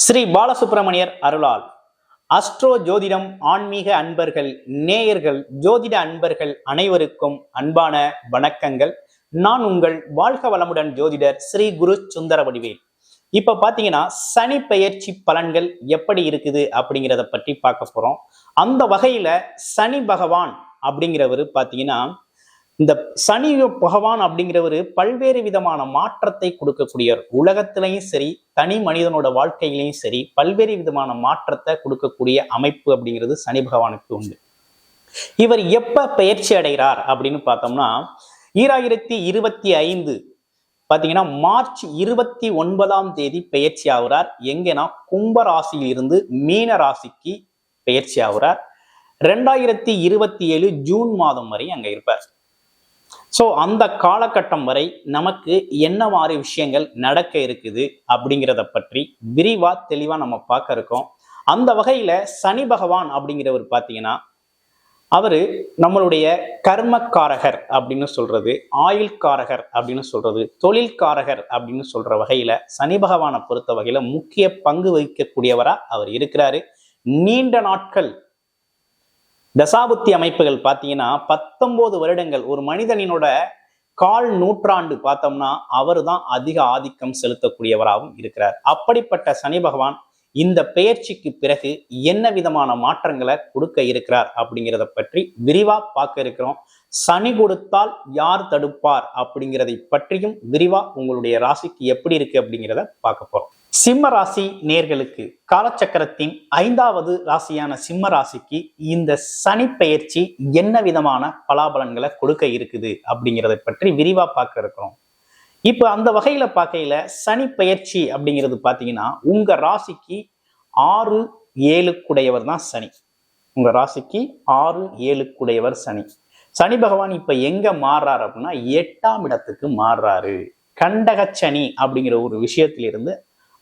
ஸ்ரீ பாலசுப்பிரமணியர் அருளால் அஸ்ட்ரோ ஜோதிடம் ஆன்மீக அன்பர்கள், நேயர்கள், ஜோதிட அன்பர்கள் அனைவருக்கும் அன்பான வணக்கங்கள். நான் உங்கள் வாழ்க வளமுடன் ஜோதிடர் ஸ்ரீ குரு சுந்தரவடிவேல். இப்ப பாத்தீங்கன்னா சனி பெயர்ச்சி பலன்கள் எப்படி இருக்குது அப்படிங்கிறத பற்றி பார்க்க போறோம். அந்த வகையில சனி பகவான் அப்படிங்கிறவரு பாத்தீங்கன்னா, இந்த சனி பகவான் அப்படிங்கிறவரு பல்வேறு விதமான மாற்றத்தை கொடுக்கக்கூடியவர். உலகத்திலையும் சரி, தனி மனிதனோட வாழ்க்கையிலையும் சரி, பல்வேறு விதமான மாற்றத்தை கொடுக்கக்கூடிய அமைப்பு அப்படிங்கிறது சனி பகவானுக்கு உண்டு. இவர் எப்ப பயிற்சி அடைகிறார் அப்படின்னு பார்த்தோம்னா, 2025 பாத்தீங்கன்னா மார்ச் 29ஆம் தேதி பயிற்சி ஆகுறார். எங்கன்னா கும்ப ராசியில் இருந்து மீன ராசிக்கு பயிற்சி ஆகுறார். 2027 ஜூன் மாதம் வரை அங்க இருப்பார். சோ அந்த காலகட்டம் வரை நமக்கு என்ன மாதிரி விஷயங்கள் நடக்க இருக்குது அப்படிங்கிறத பற்றி விரிவா தெளிவா நம்ம பார்க்க இருக்கோம். அந்த வகையில சனி பகவான் அப்படிங்கிறவர் பாத்தீங்கன்னா, அவரு நம்மளுடைய கர்மக்காரகர் அப்படின்னு சொல்றது, ஆயுள்காரகர் அப்படின்னு சொல்றது, தொழில்காரகர் அப்படின்னு சொல்ற வகையில சனி பகவானை பொறுத்த வகையில முக்கிய பங்கு வகிக்கக்கூடியவரா அவர் இருக்கிறாரு. நீண்ட நாட்கள் தசாபுத்தி அமைப்புகள் பார்த்தீங்கன்னா 19 வருடங்கள் ஒரு மனிதனினோட கால் நூற்றாண்டு பார்த்தோம்னா அவர் தான் அதிக ஆதிக்கம் செலுத்தக்கூடியவராகவும் இருக்கிறார். அப்படிப்பட்ட சனி பகவான் இந்த பெயர்ச்சிக்கு பிறகு என்ன விதமான மாற்றங்களை கொடுக்க இருக்கிறார் அப்படிங்கிறத பற்றி விரிவா பார்க்க இருக்கிறோம். சனி கொடுத்தால் யார் தடுப்பார் அப்படிங்கிறதை பற்றியும் விரிவா உங்களுடைய ராசிக்கு எப்படி இருக்கு அப்படிங்கிறத பார்க்க போறோம். சிம்ம ராசி நேர்களுக்கு, காலச்சக்கரத்தின் 5வது ராசியான சிம்ம ராசிக்கு இந்த சனி பெயர்ச்சி என்ன விதமான பலாபலன்களை கொடுக்க இருக்குது அப்படிங்கிறத பற்றி விரிவா பார்க்க இருக்கிறோம். இப்ப அந்த வகையில பார்க்கையில சனி பெயர்ச்சி அப்படிங்கிறது பாத்தீங்கன்னா, உங்க ராசிக்கு 6, 7 தான் சனி. உங்க ராசிக்கு 6, 7 சனி. சனி பகவான் இப்ப எங்க மாறுறாரு அப்படின்னா 8ஆம் இடத்துக்கு மாறுறாரு. கண்டகச்சனி அப்படிங்கிற ஒரு விஷயத்திலிருந்து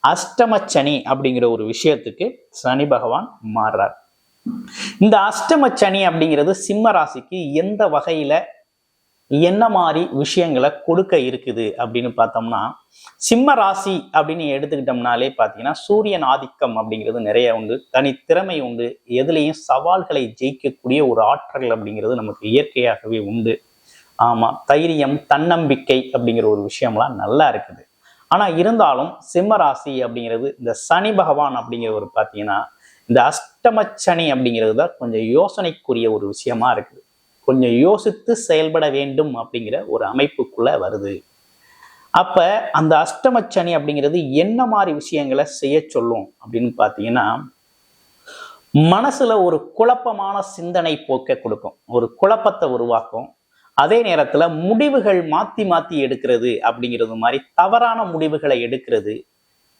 அஷ்டமச்சனி அப்படிங்கிற ஒரு விஷயத்துக்கு சனி பகவான் மாறுறார். இந்த அஷ்டமச்சனி அப்படிங்கிறது சிம்ம ராசிக்கு எந்த வகையில என்ன மாதிரி விஷயங்களை கொடுக்க இருக்குது அப்படின்னு பார்த்தோம்னா, சிம்ம ராசி அப்படின்னு எடுத்துக்கிட்டோம்னாலே பார்த்தீங்கன்னா சூரியன் ஆதிக்கம் அப்படிங்கிறது நிறைய உண்டு, தனித்திறமை உண்டு, எதுலையும் சவால்களை ஜெயிக்கக்கூடிய ஒரு ஆற்றல் அப்படிங்கிறது நமக்கு இயற்கையாகவே உண்டு. ஆமா, தைரியம், தன்னம்பிக்கை அப்படிங்கிற ஒரு விஷயம்லாம் நல்லா இருக்குது. ஆனா இருந்தாலும் சிம்ம ராசி அப்படிங்கிறது இந்த சனி பகவான் அப்படிங்கிறவர் பார்த்தீங்கன்னா, இந்த அஷ்டமச்சனி அப்படிங்கிறது தான் கொஞ்சம் யோசனைக்குரிய ஒரு விஷயமா இருக்குது. கொஞ்சம் யோசித்து செயல்பட வேண்டும் அப்படிங்கிற ஒரு அமைப்புக்குள்ள வருது. அப்ப அந்த அஷ்டமச்சனி அப்படிங்கிறது என்ன மாதிரி விஷயங்களை செய்ய சொல்லும் அப்படின்னு பார்த்தீங்கன்னா, மனசுல ஒரு குழப்பமான சிந்தனை போக்க கொடுக்கும், ஒரு குழப்பத்தை உருவாக்கும். அதே நேரத்துல முடிவுகள் மாத்தி மாத்தி எடுக்கிறது அப்படிங்கிறது மாதிரி தவறான முடிவுகளை எடுக்கிறது,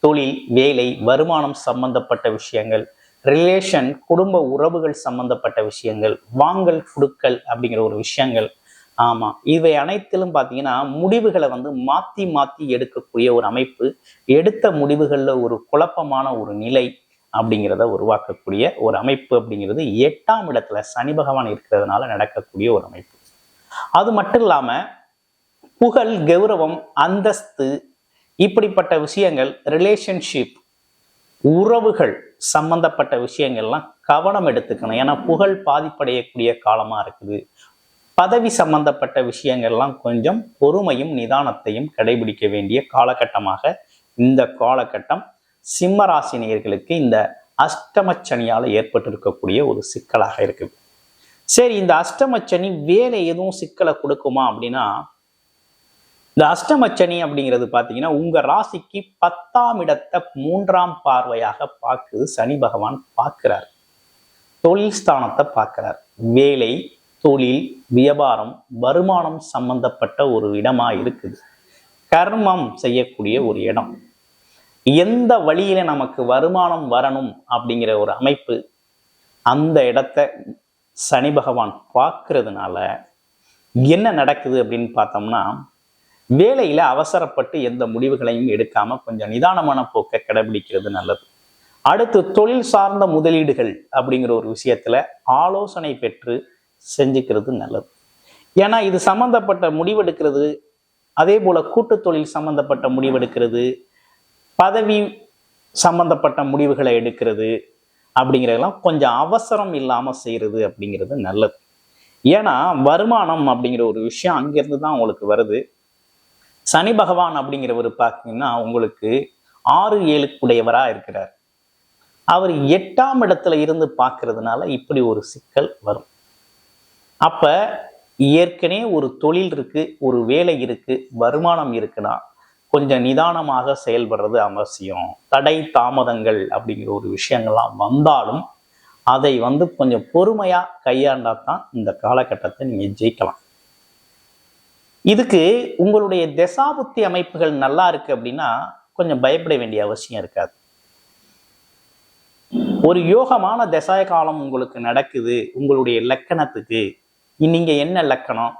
தொழில், வேலை, வருமானம் சம்பந்தப்பட்ட விஷயங்கள், ரிலேஷன், குடும்ப உறவுகள் சம்பந்தப்பட்ட விஷயங்கள், வாங்கல் கொடுக்கல் அப்படிங்கிற ஒரு விஷயங்கள். ஆமா, இவை அனைத்திலும் பார்த்தீங்கன்னா முடிவுகளை மாத்தி மாத்தி எடுக்கக்கூடிய ஒரு அமைப்பு, எடுத்த முடிவுகள்ல ஒரு குழப்பமான ஒரு நிலை அப்படிங்கிறத உருவாக்கக்கூடிய ஒரு அமைப்பு அப்படிங்கிறது 8ஆம் இடத்துல சனி பகவான் இருக்கிறதுனால நடக்கக்கூடிய ஒரு அமைப்பு. அது மட்டும் இல்லாம புகழ், கௌரவம், அந்தஸ்து இப்படிப்பட்ட விஷயங்கள், ரிலேஷன்ஷிப், உறவுகள் சம்பந்தப்பட்ட விஷயங்கள்லாம் கவனம் எடுத்துக்கணும். ஏன்னா புகழ் பாதிப்படையக்கூடிய காலமா இருக்குது. பதவி சம்பந்தப்பட்ட விஷயங்கள்லாம் கொஞ்சம் பொறுமையும் நிதானத்தையும் கடைபிடிக்க வேண்டிய காலகட்டமாக இந்த காலகட்டம் சிம்ம ராசி நேயர்களுக்கு இந்த அஷ்டமச்சனியால ஏற்பட்டிருக்கக்கூடிய ஒரு சிக்கலாக இருக்குது. சரி, இந்த அஷ்டமச்சனி வேலை எதுவும் சிக்கலை கொடுக்குமா அப்படின்னா, இந்த அஷ்டமச்சனி அப்படிங்கிறது பார்த்தீங்கன்னா உங்க ராசிக்கு 10ஆம் இடத்தை 3ஆம் பார்வையாக பார்க்குது சனி பகவான் பார்க்கிறார். தொழில் ஸ்தானத்தை பார்க்கிறார். வேலை, தொழில், வியாபாரம், வருமானம் சம்பந்தப்பட்ட ஒரு இடமா இருக்குது. கர்மம் செய்யக்கூடிய ஒரு இடம். எந்த வழியில நமக்கு வருமானம் வரணும் அப்படிங்கிற ஒரு அமைப்பு அந்த இடத்தை சனி பகவான் பார்க்கறதுனால என்ன நடக்குது அப்படின்னு பார்த்தோம்னா, வேலையில அவசரப்பட்டு எந்த முடிவுகளையும் எடுக்காம கொஞ்சம் நிதானமான போக்கை கடைபிடிக்கிறது நல்லது. அடுத்து தொழில் சார்ந்த முதலீடுகள் அப்படிங்கிற ஒரு விஷயத்துல ஆலோசனை பெற்று செஞ்சுக்கிறது நல்லது. ஏன்னா இது சம்பந்தப்பட்ட முடிவெடுக்கிறது, அதே போல கூட்டு தொழில் சம்பந்தப்பட்ட முடிவெடுக்கிறது, பதவி சம்பந்தப்பட்ட முடிவுகளை எடுக்கிறது அப்படிங்கிறதெல்லாம் கொஞ்சம் அவசரம் இல்லாமல் செய்கிறது அப்படிங்கிறது நல்லது. ஏன்னா வருமானம் அப்படிங்கிற ஒரு விஷயம் அங்கிருந்து தான் உங்களுக்கு வருது. சனி பகவான் அப்படிங்கிறவர் பார்த்தீங்கன்னா உங்களுக்கு 6-7 இருக்கிறார். அவர் 8ஆம் இடத்துல இருந்து பார்க்கறதுனால இப்படி ஒரு சிக்கல் வரும். அப்ப ஏற்கனவே ஒரு தொழில் இருக்கு, ஒரு வேலை இருக்கு, வருமானம் இருக்குன்னா கொஞ்சம் நிதானமாக செயல்படுறது அவசியம். தடை தாமதங்கள் அப்படிங்கிற ஒரு விஷயங்கள்லாம் வந்தாலும் அதை கொஞ்சம் பொறுமையா கையாண்டா தான் இந்த காலகட்டத்தை நீங்க ஜெயிக்கலாம். இதுக்கு உங்களுடைய தசாபுத்தி அமைப்புகள் நல்லா இருக்கு அப்படின்னா கொஞ்சம் பயப்பட வேண்டிய அவசியம் இருக்காது. ஒரு யோகமான தசாய காலம் உங்களுக்கு நடக்குது, உங்களுடைய லக்கணத்துக்கு நீங்க என்ன லக்கணம்,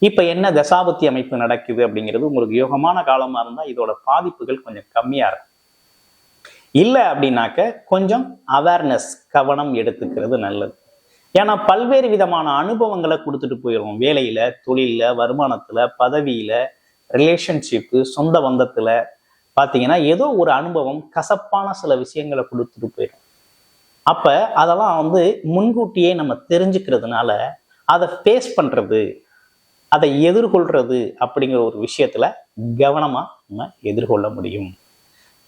இப்ப என்ன தசாபுத்தி அமைப்பு நடக்குது அப்படிங்கிறது உங்களுக்கு யோகமான காலமா இருந்தா இதோட பாதிப்புகள் கொஞ்சம் கம்மியா இருக்கும். இல்லை அப்படின்னாக்க கொஞ்சம் அவேர்னஸ், கவனம் எடுத்துக்கிறது நல்லது. ஏன்னா பல்வேறு விதமான அனுபவங்களை கொடுத்துட்டு போயிடும். வேலையில, தொழில, வருமானத்துல, பதவியில, ரிலேஷன்ஷிப்பு, சொந்த பந்தத்துல பார்த்தீங்கன்னா ஏதோ ஒரு அனுபவம் கசப்பான சில விஷயங்களை கொடுத்துட்டு போயிடும். அப்ப அதெல்லாம் முன்கூட்டியே நம்ம தெரிஞ்சுக்கிறதுனால அதை ஃபேஸ் பண்றது, அதை எதிர்கொள்றது அப்படிங்கிற ஒரு விஷயத்துல கவனமா நம்ம எதிர்கொள்ள முடியும்.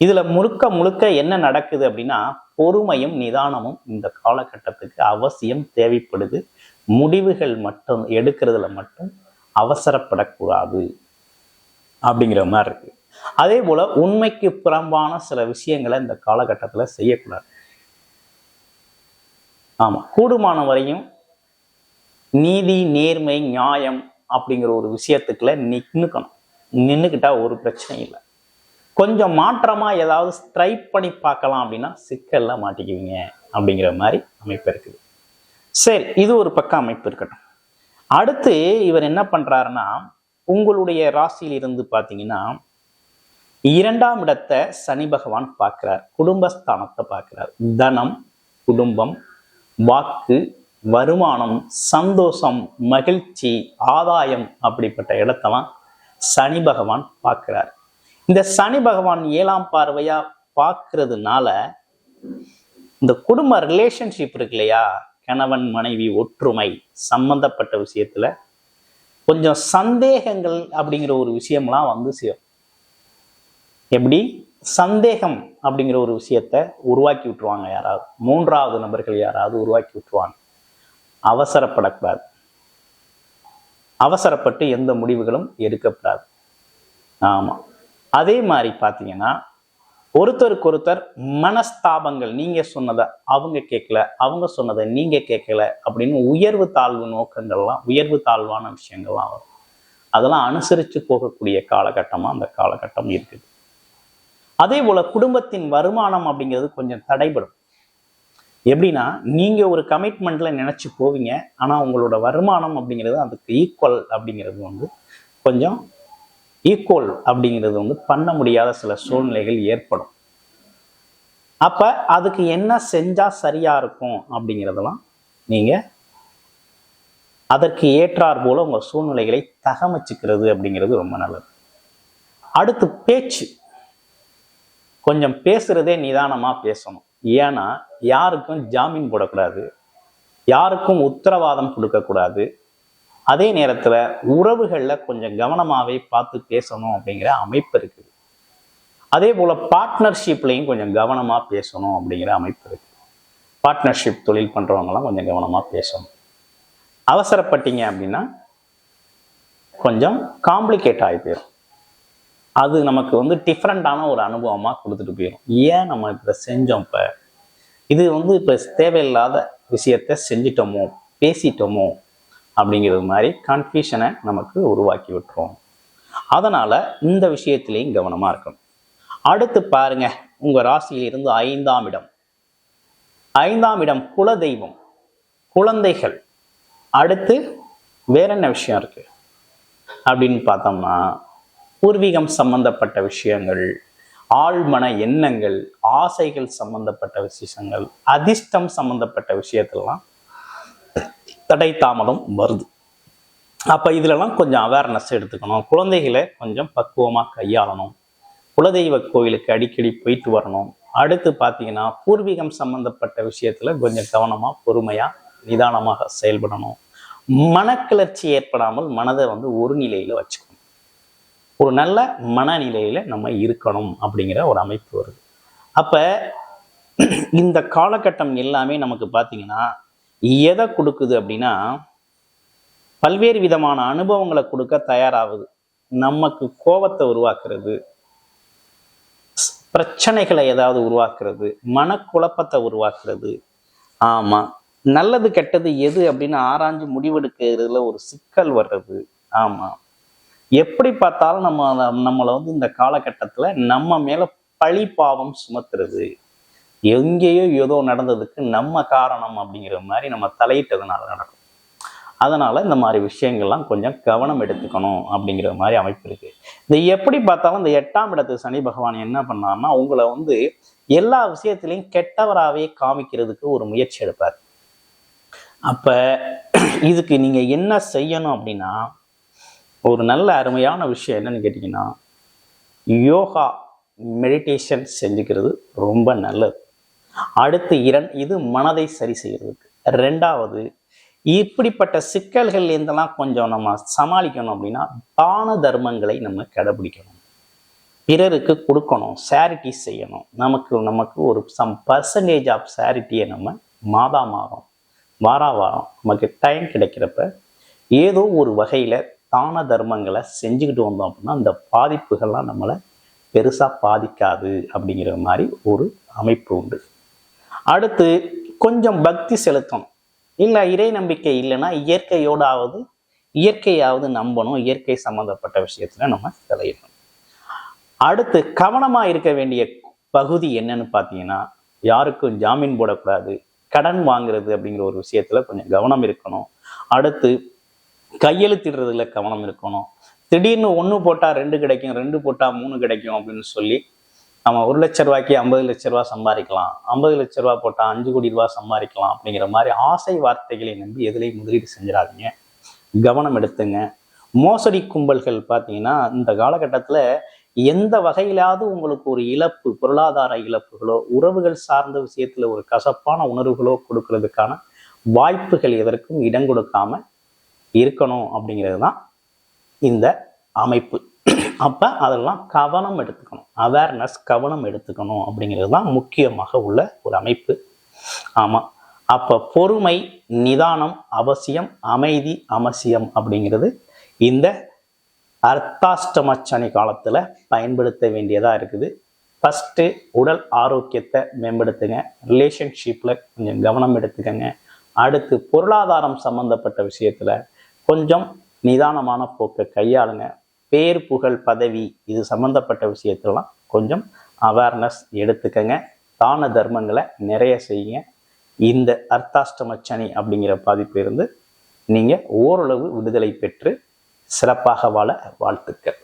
இதுல முழுக்க முழுக்க என்ன நடக்குது அப்படின்னா பொறுமையும் நிதானமும் இந்த காலகட்டத்துக்கு அவசியம் தேவைப்படுது. முடிவுகள் மட்டும் எடுக்கிறதுல மட்டும் அவசரப்படக்கூடாது அப்படிங்கிற மாதிரி இருக்கு. அதே போல உண்மைக்கு புறம்பான சில விஷயங்களை இந்த காலகட்டத்துல செய்யக்கூடாது. ஆமா, கூடுமான வரையும் நீதி, நேர்மை, நியாயம் அப்படிங்கிற ஒரு விஷயத்துக்குள்ள நின்னுக்கிட்டா ஒரு பிரச்சனையும் இல்லை. கொஞ்சம் மாற்றமா ஏதாவது ட்ரை பண்ணி பார்க்கலாம் அப்படின்னா சிக்கல்ல மாட்டிக்குவீங்க அப்படிங்கிற மாதிரி அமைப்பு இருக்குது. சரி, இது ஒரு பக்கம் அமைப்பு இருக்கட்டும். அடுத்து இவர் என்ன பண்றாருன்னா உங்களுடைய ராசியிலிருந்து பார்த்தீங்கன்னா 2ஆம் இடத்தை சனி பகவான் பார்க்கிறார், குடும்பஸ்தானத்தை பார்க்கிறார். தனம், குடும்பம், வாக்கு, வருமானம், சந்தோஷம், மகிழ்ச்சி, ஆதாயம் அப்படிப்பட்ட இடத்தெல்லாம் சனி பகவான் பார்க்கிறார். இந்த சனி பகவான் 7ஆம் பார்வையா பார்க்கறதுனால இந்த குடும்ப ரிலேஷன்ஷிப் இருக்கு இல்லையா, கணவன் மனைவி ஒற்றுமை சம்பந்தப்பட்ட விஷயத்துல கொஞ்சம் சந்தேகங்கள் அப்படிங்கிற ஒரு விஷயம்லாம் சேரும். எப்படி சந்தேகம் அப்படிங்கிற ஒரு விஷயத்த உருவாக்கி விட்டுருவாங்க, யாராவது 3வது நபர்கள் யாராவது உருவாக்கி விட்டுருவாங்க. அவசரப்படக்கூடாது, அவசரப்பட்டு எந்த முடிவுகளும் எடுக்கப்படாது. ஆமா, அதே மாதிரி பார்த்தீங்கன்னா ஒருத்தருக்கு ஒருத்தர் மனஸ்தாபங்கள், நீங்க சொன்னதை அவங்க கேட்கல, அவங்க சொன்னதை நீங்க கேட்கல அப்படின்னு உயர்வு தாழ்வு நோக்கங்கள்லாம், உயர்வு தாழ்வான விஷயங்கள்லாம் வரும். அதெல்லாம் அனுசரித்து போகக்கூடிய காலகட்டமா அந்த காலகட்டம் இருக்குது. அதே போல குடும்பத்தின் வருமானம் அப்படிங்கிறது கொஞ்சம் தடைபடும். எப்படின்னா நீங்க ஒரு கமிட்மெண்ட்ல நினைச்சு போவீங்க, ஆனா உங்களோட வருமானம் அப்படிங்கிறது அதுக்கு ஈக்குவல் அப்படிங்கிறது கொஞ்சம் ஈக்குவல் அப்படிங்கிறது பண்ண முடியாத சில சூழ்நிலைகள் ஏற்படும். அப்ப அதுக்கு என்ன செஞ்சா சரியா இருக்கும் அப்படிங்கிறதெல்லாம் நீங்க அதற்கு ஏற்றார் போல உங்க சூழ்நிலைகளை தகமைச்சுக்கிறது அப்படிங்கிறது ரொம்ப நல்லது. அடுத்து பேச்சு, கொஞ்சம் பேசுறதே நிதானமா பேசணும். ஏன்னா யாருக்கும் ஜாமீன் போடக்கூடாது, யாருக்கும் உத்தரவாதம் கொடுக்கக்கூடாது. அதே நேரத்துல உறவுகள்ல கொஞ்சம் கவனமாவே பார்த்து பேசணும் அப்படிங்கிற அமைப்பு இருக்குது. அதே போல பார்ட்னர்ஷிப்லையும் கொஞ்சம் கவனமா பேசணும் அப்படிங்கிற அமைப்பு இருக்கு. பார்ட்னர்ஷிப் தொழில் பண்றவங்கலாம் கொஞ்சம் கவனமா பேசணும். அவசரப்பட்டீங்க அப்படின்னா கொஞ்சம் காம்ப்ளிகேட் ஆகி போயிடும். அது நமக்கு டிஃப்ரெண்டான ஒரு அனுபவமா கொடுத்துட்டு போயிடும். ஏன் நம்ம இதை செஞ்சோம், இப்ப இது இப்ப தேவையில்லாத விஷயத்த செஞ்சிட்டோமோ, பேசிட்டோமோ அப்படிங்கிறது மாதிரி கன்ஃபியூஷனை நமக்கு உருவாக்கி விட்டுரும். அதனால இந்த விஷயத்திலையும் கவனமா இருக்கணும். அடுத்து பாருங்க, உங்க ராசியிலிருந்து 5ஆம் இடம், 5ஆம் இடம் குலதெய்வம், குழந்தைகள். அடுத்து வேற என்ன விஷயம் இருக்கு அப்படின்னு பார்த்தோம்னா பூர்வீகம் சம்பந்தப்பட்ட விஷயங்கள், ஆழ்மன எண்ணங்கள், ஆசைகள் சம்பந்தப்பட்ட விஷயங்கள், அதிர்ஷ்டம் சம்பந்தப்பட்ட விஷயத்திலாம் தடை தாமதம் வருது. அப்ப இதுலலாம் கொஞ்சம் அவேர்னஸ் எடுத்துக்கணும். குழந்தைகளை கொஞ்சம் பக்குவமா கையாளணும். குலதெய்வ கோயிலுக்கு அடிக்கடி போயிட்டு வரணும். அடுத்து பார்த்தீங்கன்னா பூர்வீகம் சம்பந்தப்பட்ட விஷயத்துல கொஞ்சம் கவனமா பொறுமையா நிதானமாக செயல்படணும். மனக்கிளர்ச்சி ஏற்படாமல் மனதை ஒரு நிலையில வச்சுக்கணும். ஒரு நல்ல மனநிலையில நம்ம இருக்கணும் அப்படிங்கிற ஒரு அமைப்பு வருது. அப்ப இந்த காலகட்டம் எல்லாமே நமக்கு பார்த்தீங்கன்னா எதை கொடுக்குது அப்படின்னா பல்வேறு விதமான அனுபவங்களை கொடுக்க தயாராகுது. நமக்கு கோபத்தை உருவாக்குறது, பிரச்சனைகளை ஏதாவது உருவாக்குறது, மனக்குழப்பத்தை உருவாக்குறது. ஆமா, நல்லது கெட்டது எது அப்படின்னு ஆராய்ஞ்சு முடிவெடுக்கிறதுல ஒரு சிக்கல் வர்றது. ஆமா, எப்படி பார்த்தாலும் நம்மளை இந்த காலகட்டத்துல நம்ம மேல பழி பாவம் சுமத்துறது, எங்கேயோ ஏதோ நடந்ததுக்கு நம்ம காரணம் அப்படிங்கிற மாதிரி நம்ம தலையிட்டதுனால நடக்கும். அதனால இந்த மாதிரி விஷயங்கள்லாம் கொஞ்சம் கவனம் எடுத்துக்கணும் அப்படிங்கிற மாதிரி அமைப்பு இருக்கு. இந்த எப்படி பார்த்தாலும் இந்த 8ஆம் இடத்து சனி பகவான் என்ன பண்ணார்னா உங்களை எல்லா விஷயத்திலையும் கெட்டவராகவே காமிக்கிறதுக்கு ஒரு முயற்சி எடுப்பார். அப்ப இதுக்கு நீங்க என்ன செய்யணும் அப்படின்னா ஒரு நல்ல அருமையான விஷயம் என்னன்னு கேட்டீங்கன்னா யோகா மெடிடேஷன் செஞ்சுக்கிறது ரொம்ப நல்லது. அடுத்து இது மனதை சரி செய்யறதுக்கு. 2வது, இப்படிப்பட்ட சிக்கல்கள் இருந்தெல்லாம் கொஞ்சம் நம்ம சமாளிக்கணும் அப்படின்னா தான தர்மங்களை நம்ம கடைபிடிக்கணும், பிறருக்கு கொடுக்கணும், சேரிட்டி செய்யணும். நமக்கு ஒரு சம் பர்சன்டேஜ் ஆஃப் சேரிட்டியை நம்ம மாதம் வாரம் நமக்கு டைம் கிடைக்கிறப்ப ஏதோ ஒரு வகையில தான தர்மங்களை செஞ்சுக்கிட்டு வந்தோம் அப்படின்னா அந்த பாதிப்புகள்லாம் நம்மளை பெருசா பாதிக்காது அப்படிங்கிற மாதிரி ஒரு அமைப்பு உண்டு. அடுத்து கொஞ்சம் பக்தி செலுத்தணும். இல்லை இறை நம்பிக்கை இல்லைன்னா இயற்கையாவது நம்பணும். இயற்கை சம்பந்தப்பட்ட விஷயத்துல நம்ம தலையிடணும். அடுத்து கவனமா இருக்க வேண்டிய பகுதி என்னன்னு பார்த்தீங்கன்னா யாருக்கும் ஜாமீன் போடக்கூடாது, கடன் வாங்குறது அப்படிங்கிற ஒரு விஷயத்துல கொஞ்சம் கவனம் இருக்கணும். அடுத்து கையெழுத்திடுறதுல கவனம் இருக்கணும். திடீர்னு 1 போட்டா 2 கிடைக்கும், 2 போட்டா 3 கிடைக்கும் அப்படின்னு சொல்லி நம்ம 1 லட்ச ரூபாய்க்கு 50 லட்ச ரூபா சம்பாதிக்கலாம், 50 லட்ச ரூபா போட்டா 5 கோடி ரூபாய் சம்பாதிக்கலாம் அப்படிங்கிற மாதிரி ஆசை வார்த்தைகளை நம்பி எதுலையும் முதலீடு செஞ்சிடாதீங்க. கவனம் எடுத்துங்க. மோசடி கும்பல்கள் பார்த்தீங்கன்னா இந்த காலகட்டத்தில் எந்த வகையிலாவது உங்களுக்கு ஒரு இழப்பு, பொருளாதார இழப்புகளோ உறவுகள் சார்ந்த விஷயத்துல ஒரு கசப்பான உணர்வுகளோ கொடுக்கறதுக்கான வாய்ப்புகள் எதற்கும் இடம் கொடுக்காம இருக்கணும் அப்படிங்கிறது தான் இந்த அமைப்பு. அப்ப அதெல்லாம் கவனம் எடுத்துக்கணும், அவேர்னஸ் கவனம் எடுத்துக்கணும் அப்படிங்கிறது தான் முக்கியமாக உள்ள ஒரு அமைப்பு. ஆமா, அப்ப பொறுமை நிதானம் அவசியம், அமைதி அவசியம் அப்படிங்கிறது இந்த அர்த்தாஷ்டம சனி காலத்துல பயன்படுத்த வேண்டியதா இருக்குது. ஃபர்ஸ்ட் உடல் ஆரோக்கியத்தை மேம்படுத்துங்க, ரிலேஷன்ஷிப்ல கொஞ்சம் கவனம் எடுத்துக்கங்க. அடுத்து பொருளாதாரம் சம்பந்தப்பட்ட விஷயத்துல கொஞ்சம் நிதானமான போக்கை கையாளுங்க. பேர் புகழ் பதவி இது சம்பந்தப்பட்ட விஷயத்துலாம் கொஞ்சம் அவேர்னஸ் எடுத்துக்கங்க. தான தர்மங்களை நிறைய செய்யுங்க. இந்த அர்த்தாஷ்டம சனி அப்படிங்கிற பாதிப்பிலிருந்து நீங்க ஓரளவு விடுதலை பெற்று சிறப்பாக வாழ வாழ்த்துக்கள்.